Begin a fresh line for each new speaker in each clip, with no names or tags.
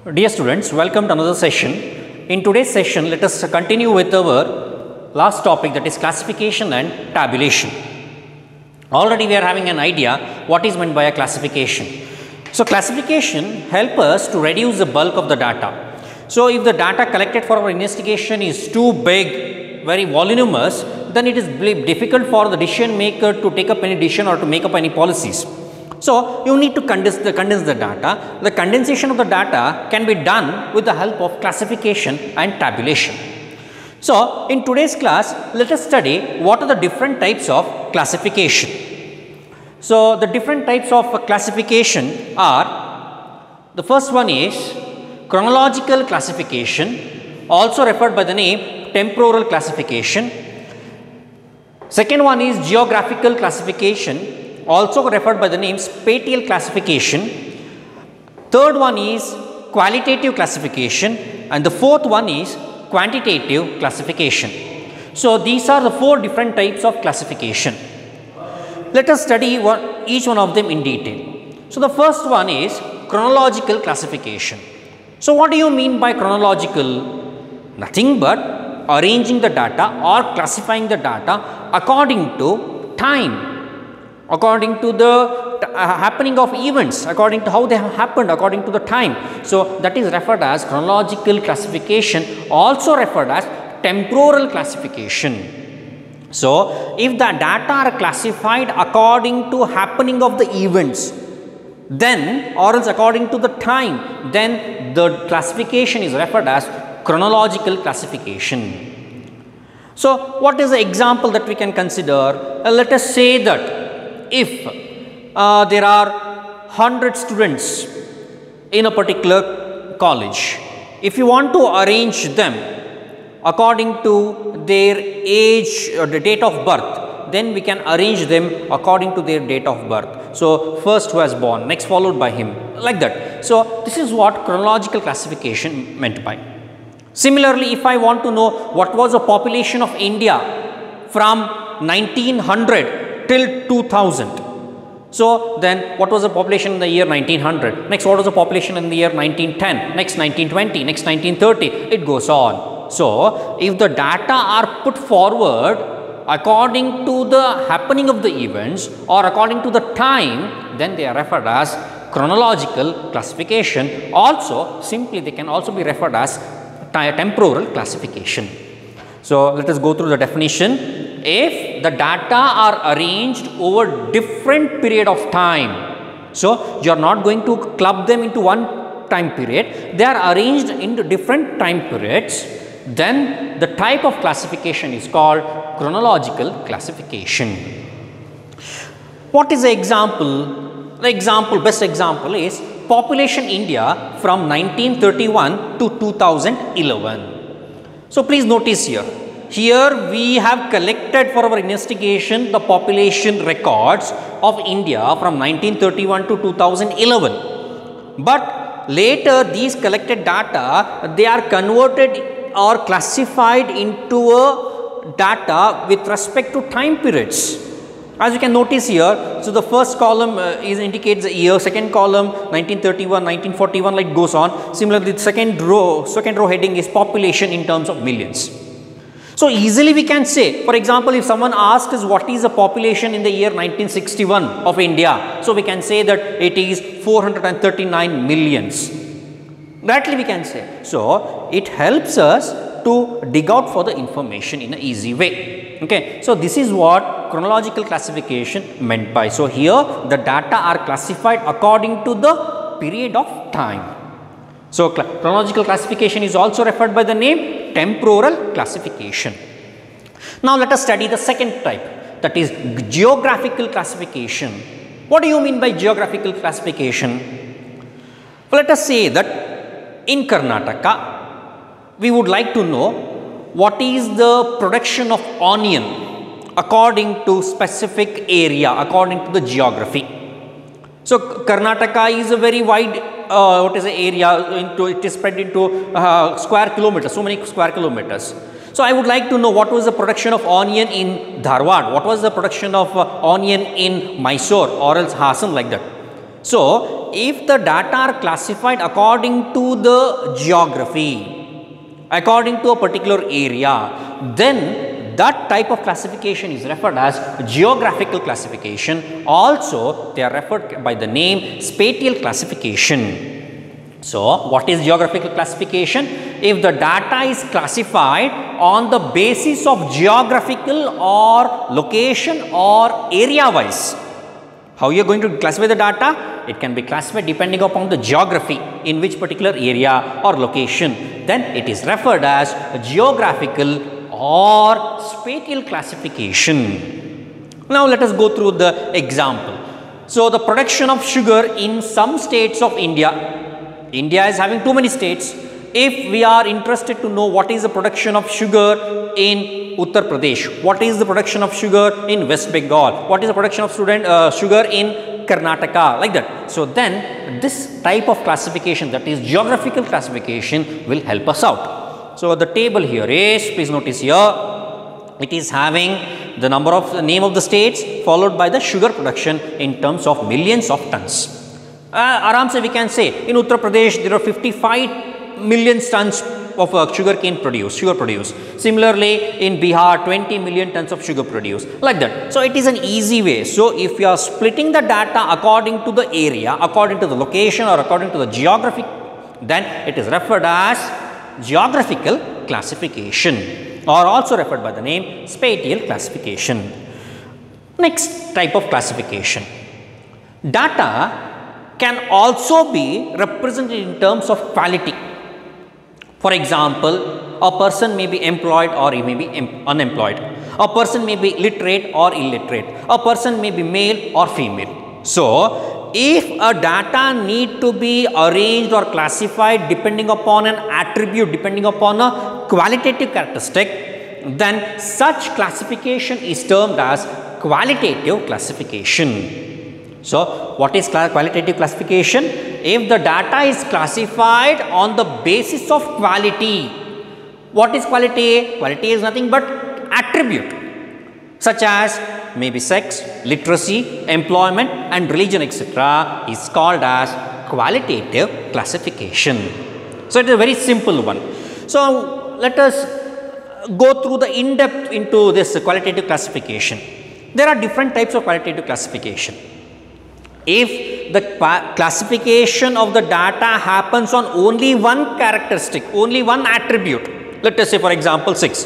Dear students, welcome to another session. In today's session, let us continue with our last topic, that is classification and tabulation. Already we are having an idea what is meant by a classification. So, classification helps us to reduce the bulk of the data. So, if the data collected for our investigation is too big, very voluminous, then it is difficult for the decision maker to take up any decision or to make up any policies. So, you need to condense the data. The condensation of the data can be done with the help of classification and tabulation. So, in today's class, let us study what are the different types of classification. So, the different types of classification are, the first one is chronological classification, also referred by the name temporal classification. Second one is geographical classification, also referred by the name spatial classification. Third one is qualitative classification, and the fourth one is quantitative classification. So, these are the four different types of classification. Let us study each one of them in detail. So, the first one is chronological classification. So, what do you mean by chronological? Nothing but arranging the data or classifying the data according to time, according to the happening of events, according to how they have happened, according to the time. So, that is referred as chronological classification, also referred as temporal classification. So, if the data are classified according to happening of the events, then or else according to the time, then the classification is referred as chronological classification. So, what is the example that we can consider? Let us say that if there are 100 students in a particular college, if you want to arrange them according to their age or the date of birth, then we can arrange them according to their date of birth. So, first who has born, next followed by him, like that. So, this is what chronological classification meant by. Similarly, if I want to know what was the population of India from 1900 till 2000, so then what was the population in the year 1900, next what was the population in the year 1910, next 1920, next 1930, it goes on. So, if the data are put forward according to the happening of the events or according to the time, then they are referred as chronological classification. Also, simply they can also be referred as temporal classification. So, let us go through the definition. If the data are arranged over different period of time, so you are not going to club them into one time period, they are arranged into different time periods, then the type of classification is called chronological classification. What is the example? The best example is population India from 1931 to 2011. So, please notice here. Here we have collected for our investigation the population records of India from 1931 to 2011. But later these collected data, they are converted or classified into a data with respect to time periods. As you can notice here, so the first column indicates the year, second column 1931, 1941, like goes on. Similarly, the second row heading is population in terms of millions. So, easily we can say, for example, if someone asks us what is the population in the year 1961 of India, so we can say that it is 439 millions. Directly we can say. So, it helps us to dig out for the information in an easy way. Okay. So, this is what chronological classification meant by. So, here the data are classified according to the period of time. So, chronological classification is also referred by the name temporal classification. Now, let us study the second type, that is geographical classification. What do you mean by geographical classification? Well, let us say that in Karnataka, we would like to know what is the production of onion according to specific area, according to the geography. So, Karnataka is a very wide area, it is spread into square kilometers, so many square kilometers. So, I would like to know what was the production of onion in Dharwad, what was the production of onion in Mysore or else Hassan, like that. So, if the data are classified according to the geography, according to a particular area, then that type of classification is referred as geographical classification. Also, they are referred by the name spatial classification. So, what is geographical classification? If the data is classified on the basis of geographical or location or area wise. How you are going to classify the data? It can be classified depending upon the geography in which particular area or location. Then it is referred as geographical or spatial classification. Now, let us go through the example. So, the production of sugar in some states of India. India is having too many states. If we are interested to know what is the production of sugar in Uttar Pradesh, what is the production of sugar in West Bengal, what is the production of sugar in Karnataka, like that. So, then this type of classification, that is geographical classification, will help us out. So, the table here is, please notice here, it is having the name of the states followed by the sugar production in terms of millions of tons. Aram se we can say in Uttar Pradesh there are 55 million tons of sugar produced. Similarly, in Bihar 20 million tons of sugar produced, like that. So, it is an easy way. So, if you are splitting the data according to the area, according to the location or according to the geography, then it is referred as geographical classification or also referred by the name spatial classification. Next type of classification. Data can also be represented in terms of quality. For example, a person may be employed or he may be unemployed. A person may be literate or illiterate. A person may be male or female. So, if a data need to be arranged or classified depending upon an attribute, depending upon a qualitative characteristic, then such classification is termed as qualitative classification. So, what is qualitative classification? If the data is classified on the basis of quality. What is quality? Quality is nothing but attribute such as maybe sex, literacy, employment and religion, etc. is called as qualitative classification. So, it is a very simple one. So, let us go through the in-depth into this qualitative classification. There are different types of qualitative classification. If the classification of the data happens on only one characteristic, only one attribute, let us say for example sex.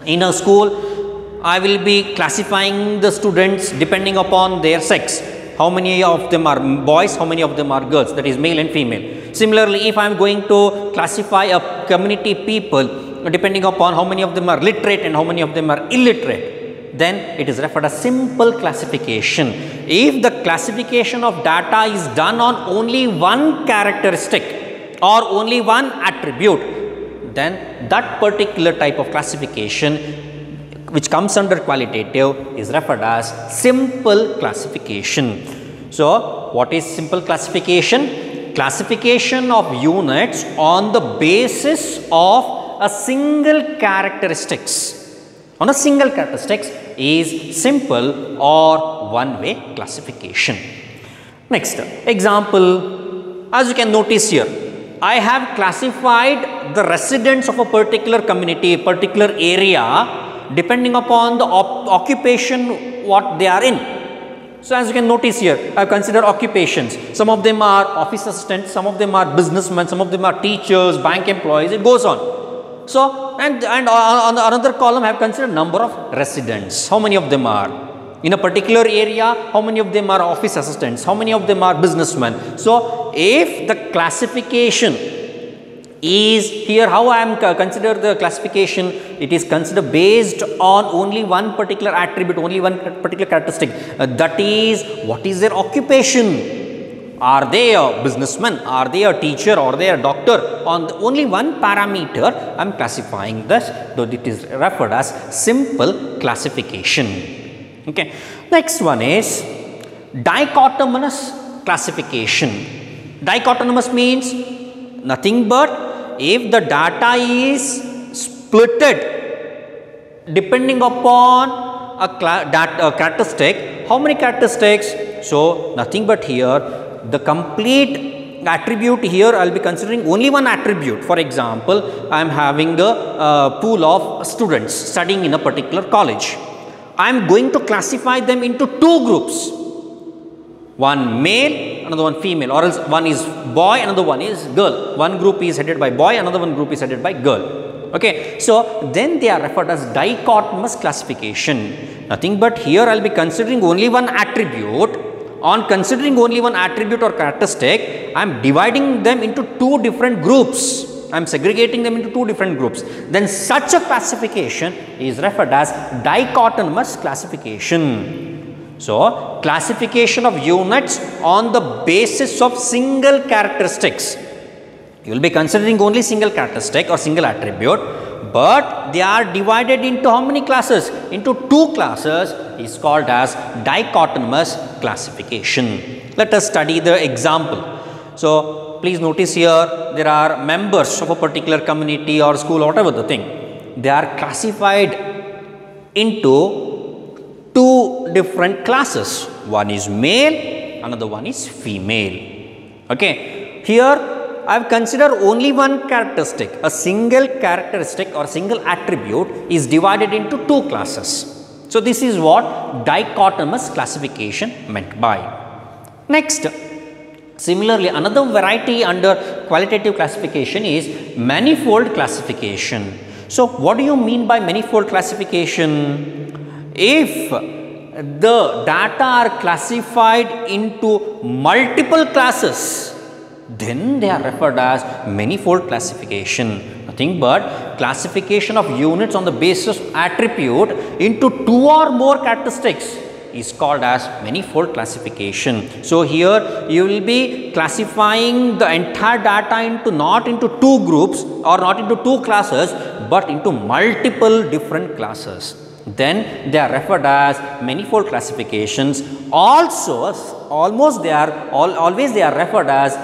In a school, I will be classifying the students depending upon their sex. How many of them are boys, how many of them are girls, that is male and female. Similarly, if I am going to classify a community people depending upon how many of them are literate and how many of them are illiterate, then it is referred as simple classification. If the classification of data is done on only one characteristic or only one attribute, then that particular type of classification which comes under qualitative is referred as simple classification. So, what is simple classification? Classification of units on the basis of a single characteristics. On a single characteristics is simple or one-way classification. Next example, as you can notice here, I have classified the residents of a particular community, particular area depending upon the occupation what they are in. So, as you can notice here, I have considered occupations. Some of them are office assistants, some of them are businessmen, some of them are teachers, bank employees, it goes on. So, and on the another column I have considered number of residents, how many of them are in a particular area, how many of them are office assistants, how many of them are businessmen. So, if the classification is here, how I am consider the classification, it is considered based on only one particular attribute, only one particular characteristic, that is what is their occupation. Are they a businessman? Are they a teacher? Or they a doctor? On only one parameter, I am classifying this, though it is referred as simple classification. Okay. Next one is dichotomous classification. Dichotomous means nothing but if the data is splitted depending upon a characteristic. How many characteristics? So, nothing but here the complete attribute here I will be considering only one attribute. For example, I am having a pool of students studying in a particular college. I am going to classify them into two groups, one male, another one female, or else one is boy, another one is girl. One group is headed by boy, another one group is headed by girl. Okay. So, then they are referred as dichotomous classification. Nothing but here I will be considering only one attribute. On considering only one attribute or characteristic, I am dividing them into two different groups. I am segregating them into two different groups. Then such a classification is referred as dichotomous classification. So, classification of units on the basis of single characteristics. You will be considering only single characteristic or single attribute, but they are divided into how many classes? Into two classes is called as dichotomous classification. Let us study the example. So, please notice here there are members of a particular community or school or whatever the thing. They are classified into two different classes. One is male, another one is female. Okay. Here I have considered only one characteristic. A single characteristic or single attribute is divided into two classes. So, this is what dichotomous classification meant by. Next, similarly, another variety under qualitative classification is manifold classification. So, what do you mean by manifold classification? If the data are classified into multiple classes, then they are referred as manifold classification. Nothing but classification of units on the basis of attribute into two or more characteristics is called as manifold classification. So, here you will be classifying the entire data into not into two groups or not into two classes, but into multiple different classes. Then they are referred as manifold classifications. Also, always they are referred as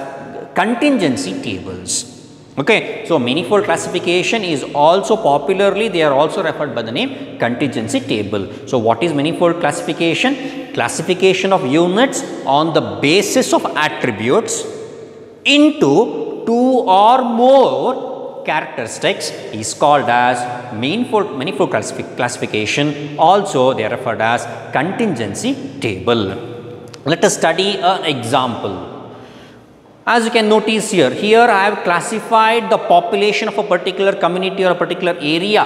contingency tables. Okay. So, manifold classification is also popularly they are also referred by the name contingency table. So, what is manifold classification? Classification of units on the basis of attributes into two or more characteristics is called as manifold classification. Also, they are referred as contingency table. Let us study an example. As you can notice here, I have classified the population of a particular community or a particular area.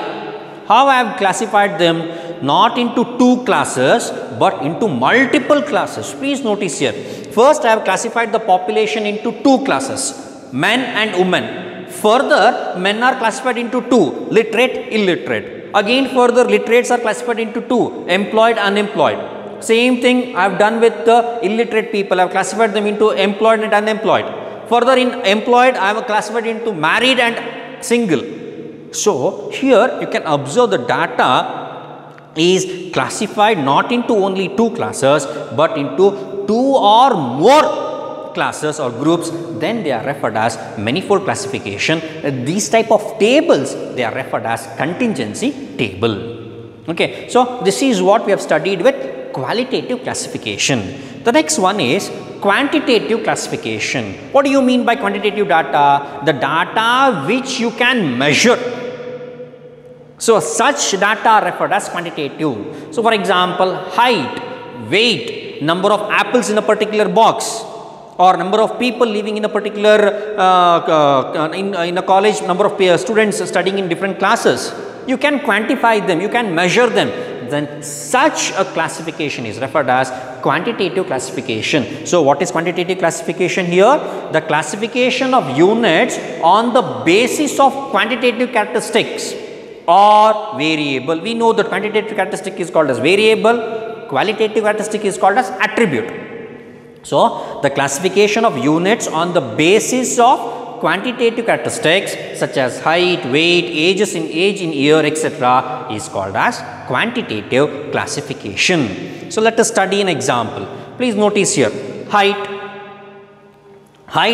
How I have classified them? Not into two classes, but into multiple classes. Please notice here. First, I have classified the population into two classes, men and women. Further, men are classified into two, literate, illiterate. Again, further, literates are classified into two, employed, unemployed. Same thing I have done with the illiterate people. I have classified them into employed and unemployed. Further, in employed, I have classified into married and single. So, here you can observe the data is classified not into only two classes, but into two or more classes or groups. Then they are referred as manifold classification. These type of tables, they are referred as contingency table. Okay. So, this is what we have studied with qualitative classification. The next one is quantitative classification. What do you mean by quantitative data? The data which you can measure. So, such data are referred as quantitative. So, for example, height, weight, number of apples in a particular box, or number of people living in a particular in a college, number of students studying in different classes. You can quantify them, you can measure them. Then such a classification is referred as quantitative classification. So, what is quantitative classification here? The classification of units on the basis of quantitative characteristics or variable. We know that quantitative characteristic is called as variable, qualitative characteristic is called as attribute. So, the classification of units on the basis of quantitative characteristics such as height, weight, age in year, etc. is called as quantitative classification. So, let us study an example. Please notice here, height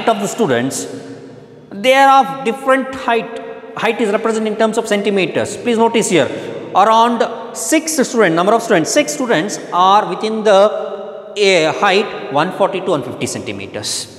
of the students, they are of different height. Height is represented in terms of centimeters. Please notice here, around 6 students, number of students, 6 students are within the height 140 to 150 centimeters.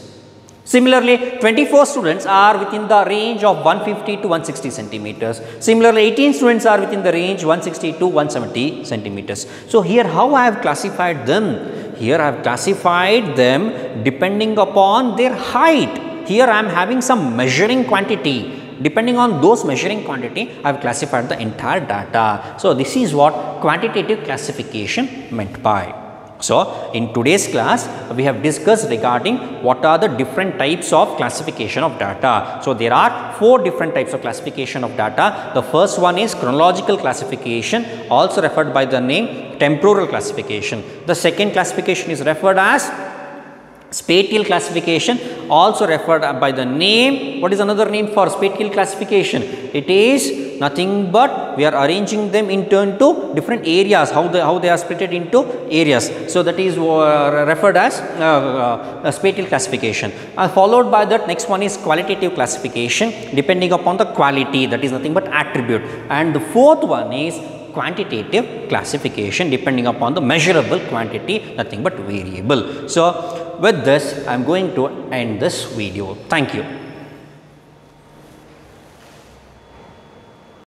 Similarly, 24 students are within the range of 150 to 160 centimeters. Similarly, 18 students are within the range 160 to 170 centimeters. So, here how I have classified them? Here I have classified them depending upon their height. Here I am having some measuring quantity. Depending on those measuring quantity, I have classified the entire data. So, this is what quantitative classification meant by. So, in today's class, we have discussed regarding what are the different types of classification of data. So, there are 4 different types of classification of data. The first one is chronological classification, also referred by the name temporal classification. The second classification is referred as spatial classification, also referred by the name. What is another name for spatial classification? It is nothing but we are arranging them into different areas, how they are split into areas. So, that is referred as spatial classification. Followed by that, next one is qualitative classification, depending upon the quality, that is nothing but attribute. And the fourth one is quantitative classification, depending upon the measurable quantity, nothing but variable. So, with this I am going to end this video. Thank you.